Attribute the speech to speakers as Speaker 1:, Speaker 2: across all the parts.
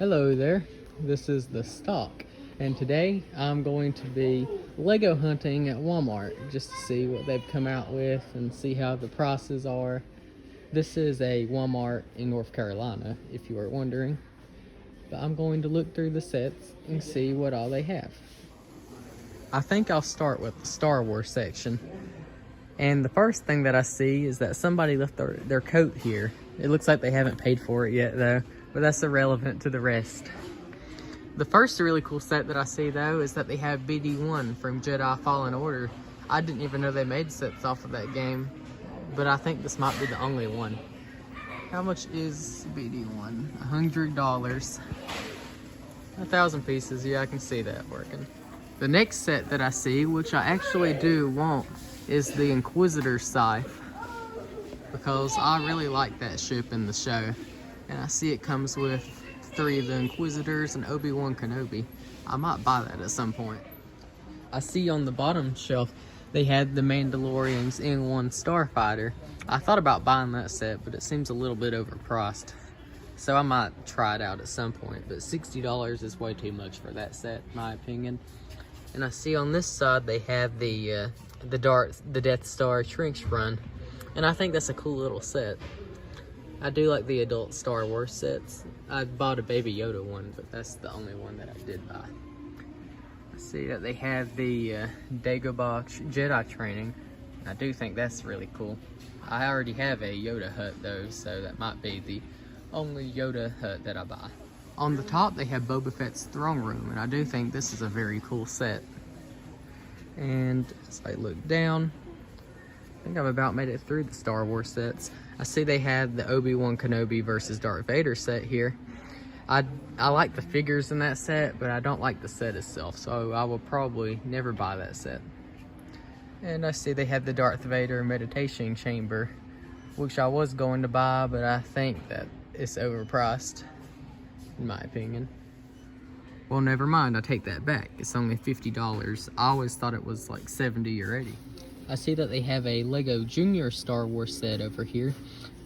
Speaker 1: Hello there, this is the stock, and today I'm going to be Lego hunting at Walmart just to see what they've come out with and see how the prices are. This is a Walmart in North Carolina, if you are wondering, but I'm going to look through the sets and see what all they have. I think I'll start with the Star Wars section, and the first thing that I see is that somebody left their coat here. It looks like they haven't paid for it yet though, but that's irrelevant to the rest. The first really cool set that I see though is that they have BD1 from Jedi Fallen Order. I didn't even know they made sets off of that game, but I think this might be the only one. How much is BD1? $100. 1,000 pieces, yeah, I can see that working. The next set that I see, which I actually do want, is the Inquisitor Scythe, because I really like that ship in the show. And I see it comes with 3 of the Inquisitors and Obi-Wan Kenobi. I might buy that at some point. I see on the bottom shelf they had the Mandalorian's N1 Starfighter. I thought about buying that set, but it seems a little bit overpriced. So I might try it out at some point, but $60 is way too much for that set, in my opinion. And I see on this side they have the Death Star Trench Run, and I think that's a cool little set. I do like the adult Star Wars sets. I bought a Baby Yoda one, but that's the only one that I did buy. I see that they have the Dagobah Jedi Training. I do think that's really cool. I already have a Yoda hut though, so that might be the only Yoda hut that I buy. On the top they have Boba Fett's throne room, and I do think this is a very cool set. And as I look down, I think I've about made it through the Star Wars sets. I see they had the Obi-Wan Kenobi versus Darth Vader set here. I like the figures in that set, but I don't like the set itself, so I will probably never buy that set. And I see they had the Darth Vader Meditation Chamber, which I was going to buy, but I think that it's overpriced, in my opinion. Well, never mind, I take that back. It's only $50. I always thought it was like $70 or $80. I see that they have a Lego Junior Star Wars set over here.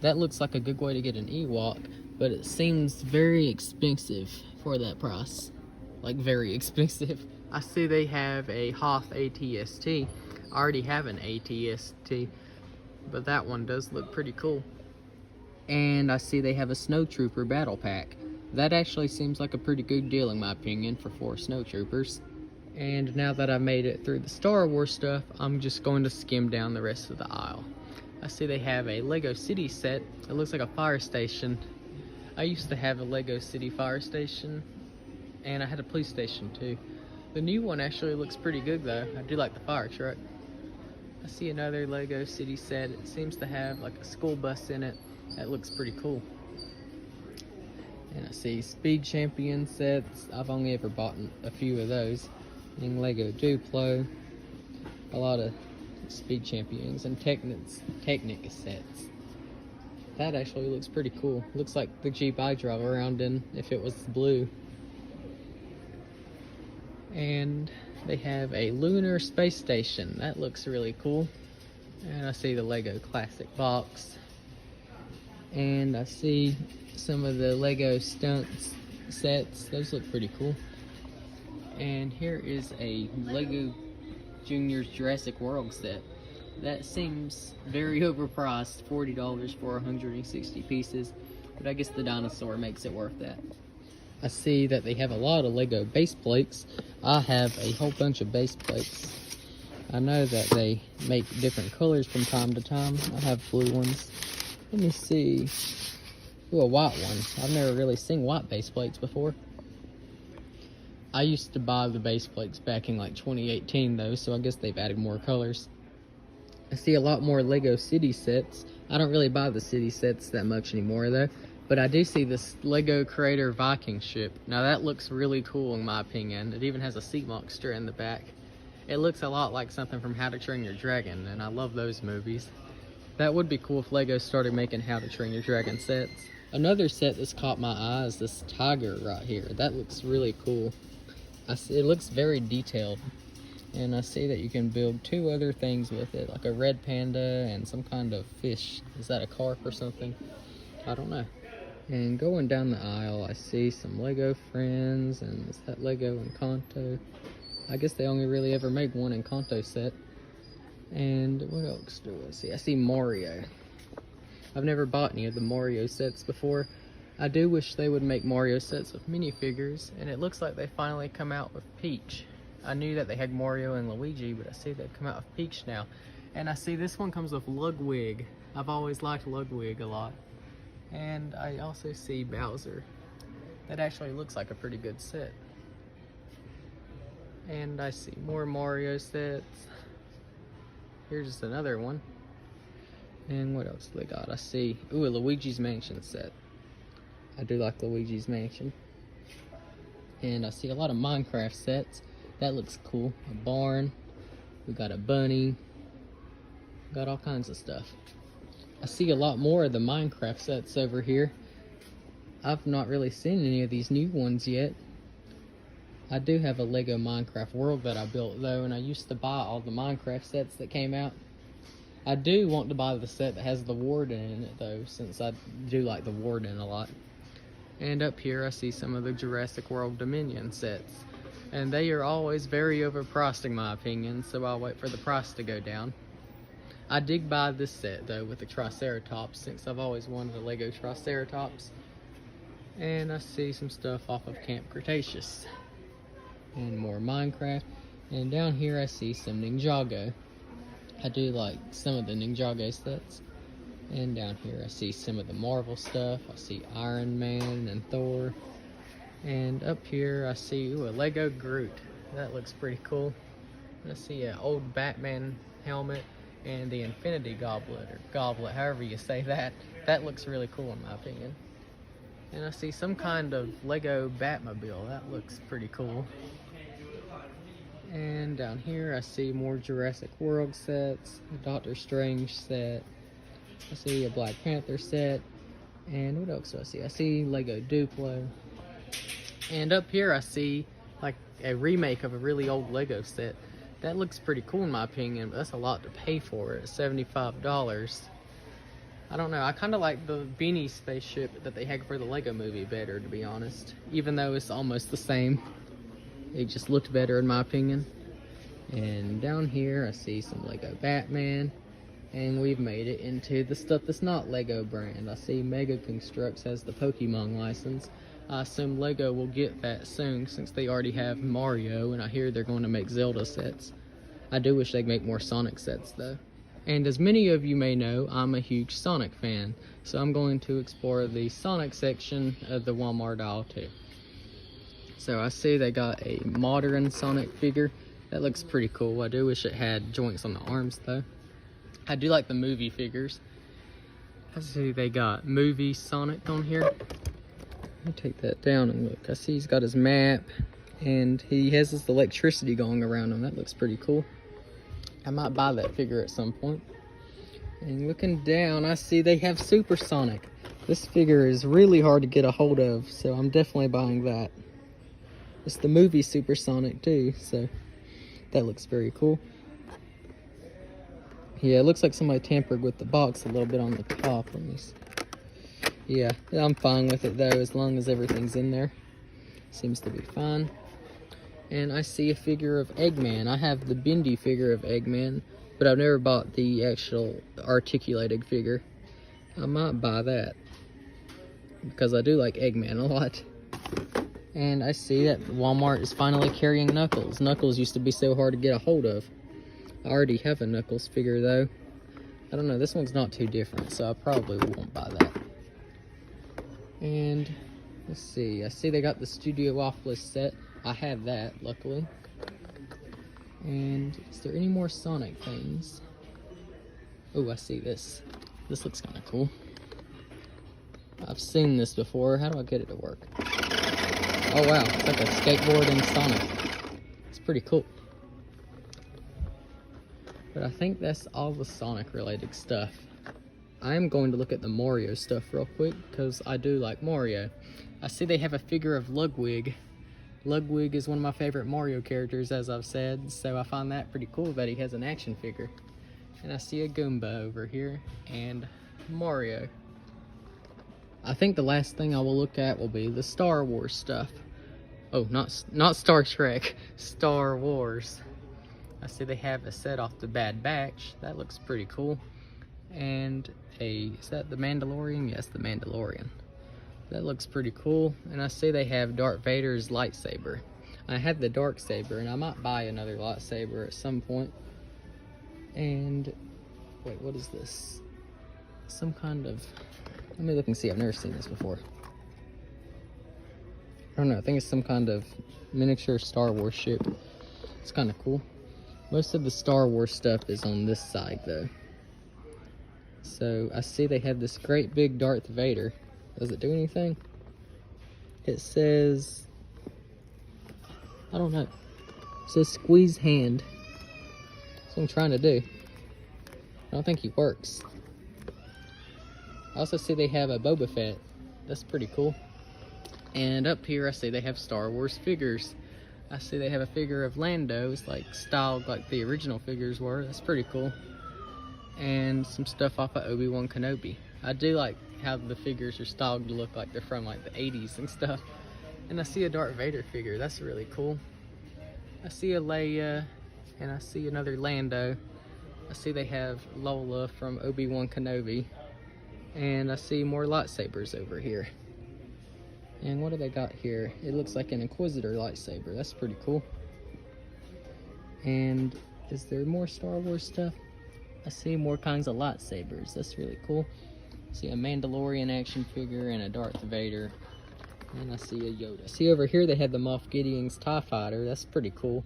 Speaker 1: That looks like a good way to get an Ewok, but it seems very expensive for that price. Like, very expensive. I see they have a Hoth ATST. I already have an ATST, but that one does look pretty cool. And I see they have a Snowtrooper Battle Pack. That actually seems like a pretty good deal in my opinion for 4 Snowtroopers. And now that I've made it through the Star Wars stuff, I'm just going to skim down the rest of the aisle. I see they have a Lego City set. It looks like a fire station. I used to have a Lego City fire station, and I had a police station too. The new one actually looks pretty good though. I do like the fire truck. I see another Lego City set. It seems to have like a school bus in it. That looks pretty cool. And I see Speed Champion sets. I've only ever bought a few of those. And Lego Duplo, a lot of Speed Champions and Technic sets. That actually looks pretty cool. Looks like the Jeep I drive around in if it was blue. And they have a lunar space station. That looks really cool. And I see the Lego Classic box. And I see some of the Lego Stunts sets. Those look pretty cool. And here is a Lego Junior's Jurassic World set. That seems very overpriced, $40 for 160 pieces, but I guess the dinosaur makes it worth that. I see that they have a lot of Lego base plates. I have a whole bunch of base plates. I know that they make different colors from time to time. I have blue ones. Let me see. Ooh, a white one. I've never really seen white base plates before. I used to buy the base plates back in like 2018 though, so I guess they've added more colors. I see a lot more Lego City sets. I don't really buy the city sets that much anymore though, but I do see this Lego Creator Viking ship. Now that looks really cool in my opinion. It even has a sea monster in the back. It looks a lot like something from How to Train Your Dragon, and I love those movies. That would be cool if Lego started making How to Train Your Dragon sets. Another set that's caught my eye is this tiger right here. That looks really cool. It looks very detailed, and I see that you can build 2 other things with it, like a red panda and some kind of fish. Is that a carp or something? I don't know. And going down the aisle, I see some Lego Friends, and is that Lego Encanto? I guess they only really ever make one Encanto set. And what else do I see? I see Mario. I've never bought any of the Mario sets before. I do wish they would make Mario sets with minifigures, and it looks like they finally come out with Peach. I knew that they had Mario and Luigi, but I see they've come out with Peach now. And I see this one comes with Ludwig. I've always liked Ludwig a lot. And I also see Bowser. That actually looks like a pretty good set. And I see more Mario sets. Here's just another one. And what else do they got? I see, ooh, a Luigi's Mansion set. I do like Luigi's Mansion. And I see a lot of Minecraft sets. That looks cool. A barn. We got a bunny. Got all kinds of stuff. I see a lot more of the Minecraft sets over here. I've not really seen any of these new ones yet. I do have a Lego Minecraft world that I built though, and I used to buy all the Minecraft sets that came out. I do want to buy the set that has the Warden in it though, since I do like the Warden a lot. And up here I see some of the Jurassic World Dominion sets. And they are always very overpriced in my opinion, so I'll wait for the price to go down. I did buy this set though with the Triceratops, since I've always wanted a Lego Triceratops. And I see some stuff off of Camp Cretaceous. And more Minecraft. And down here I see some Ninjago. I do like some of the Ninjago sets. And down here I see some of the Marvel stuff. I see Iron Man and Thor. And up here I see, ooh, a Lego Groot. That looks pretty cool. I see an old Batman helmet. And the Infinity Goblet, or Goblet, however you say that. That looks really cool in my opinion. And I see some kind of Lego Batmobile. That looks pretty cool. And down here I see more Jurassic World sets, a Doctor Strange set. I see a Black Panther set. And what else do I see? I see Lego Duplo. And up here I see like a remake of a really old Lego set. That looks pretty cool in my opinion, but that's a lot to pay for it, $75. I don't know, I kind of like the Beanie spaceship that they had for the Lego movie better, to be honest. Even though it's almost the same. It just looked better in my opinion. And down here I see some Lego Batman. And we've made it into the stuff that's not Lego brand. I see Mega Constructs has the Pokemon license. I assume Lego will get that soon since they already have Mario, and I hear they're going to make Zelda sets. I do wish they'd make more Sonic sets though. And as many of you may know, I'm a huge Sonic fan, so I'm going to explore the Sonic section of the Walmart aisle too. So I see they got a modern Sonic figure. That looks pretty cool. I do wish it had joints on the arms though. I do like the movie figures. I see they got movie Sonic on here. Let me take that down and look. I see he's got his map and he has this electricity going around him. That looks pretty cool. I might buy that figure at some point. And looking down, I see they have Super Sonic. This figure is really hard to get a hold of, so I'm definitely buying that. It's the movie Super Sonic too, so that looks very cool. Yeah, it looks like somebody tampered with the box a little bit on the top. Let me see. Yeah, I'm fine with it though, as long as everything's in there. Seems to be fine. And I see a figure of Eggman. I have the bendy figure of Eggman, but I've never bought the actual articulated figure. I might buy that, because I do like Eggman a lot. And I see that Walmart is finally carrying Knuckles. Knuckles used to be so hard to get a hold of. I already have a Knuckles figure though. I don't know, this one's not too different, so I probably won't buy that. And let's see, I see they got the Studiopolis set. I have that, luckily. And is there any more Sonic things? Oh, I see this. This looks kind of cool. I've seen this before. How do I get it to work? Oh wow, it's like a skateboarding Sonic. It's pretty cool. But I think that's all the Sonic related stuff. I am going to look at the Mario stuff real quick, because I do like Mario. I see they have a figure of Ludwig. Ludwig is one of my favorite Mario characters, as I've said, so I find that pretty cool that he has an action figure. And I see a Goomba over here, and Mario. I think the last thing I will look at will be the Star Wars stuff. Oh, not Star Trek, Star Wars. I see they have a set off the Bad Batch. That looks pretty cool. And is that the Mandalorian? Yes, the Mandalorian. That looks pretty cool. And I see they have Darth Vader's lightsaber. I have the dark saber, and I might buy another lightsaber at some point. And wait, what is this? Some kind of, let me look and see. I've never seen this before. I don't know, I think it's some kind of miniature Star Wars ship. It's kind of cool. Most of the Star Wars stuff is on this side though. So I see they have this great big Darth Vader. Does it do anything? It says, I don't know. It says squeeze hand. That's what I'm trying to do. I don't think he works. I also see they have a Boba Fett. That's pretty cool. And up here I see they have Star Wars figures. I see they have a figure of Lando. It's like styled like the original figures were. That's pretty cool. And some stuff off of Obi-Wan Kenobi. I do like how the figures are styled to look like they're from like the 80s and stuff. And I see a Darth Vader figure. That's really cool. I see a Leia, and I see another Lando. I see they have Lola from Obi-Wan Kenobi. And I see more lightsabers over here. And what do they got here? It looks like an Inquisitor lightsaber. That's pretty cool. And is there more Star Wars stuff? I see more kinds of lightsabers. That's really cool. I see a Mandalorian action figure and a Darth Vader. And I see a Yoda. See over here they have the Moff Gideon's TIE Fighter. That's pretty cool.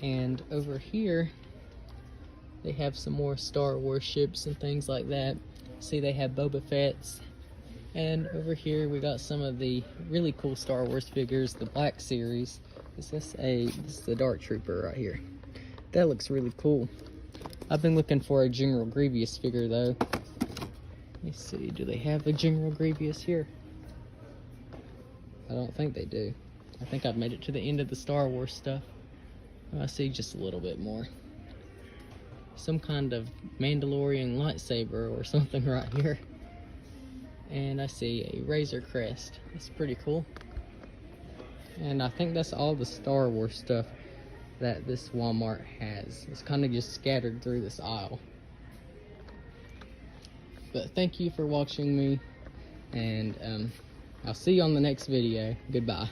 Speaker 1: And over here they have some more Star Wars ships and things like that. See they have Boba Fett's. And over here we got some of the really cool Star Wars figures, the Black Series. This is the Dark Trooper right here. That looks really cool. I've been looking for a General Grievous figure though. Let me see, do they have a General Grievous here? I don't think they do. I think I've made it to the end of the Star Wars stuff. I see just a little bit more. Some kind of Mandalorian lightsaber or something right here. And I see a Razor Crest. That's pretty cool. And I think that's all the Star Wars stuff that this Walmart has. It's kind of just scattered through this aisle. But thank you for watching me, and I'll see you on the next video. Goodbye.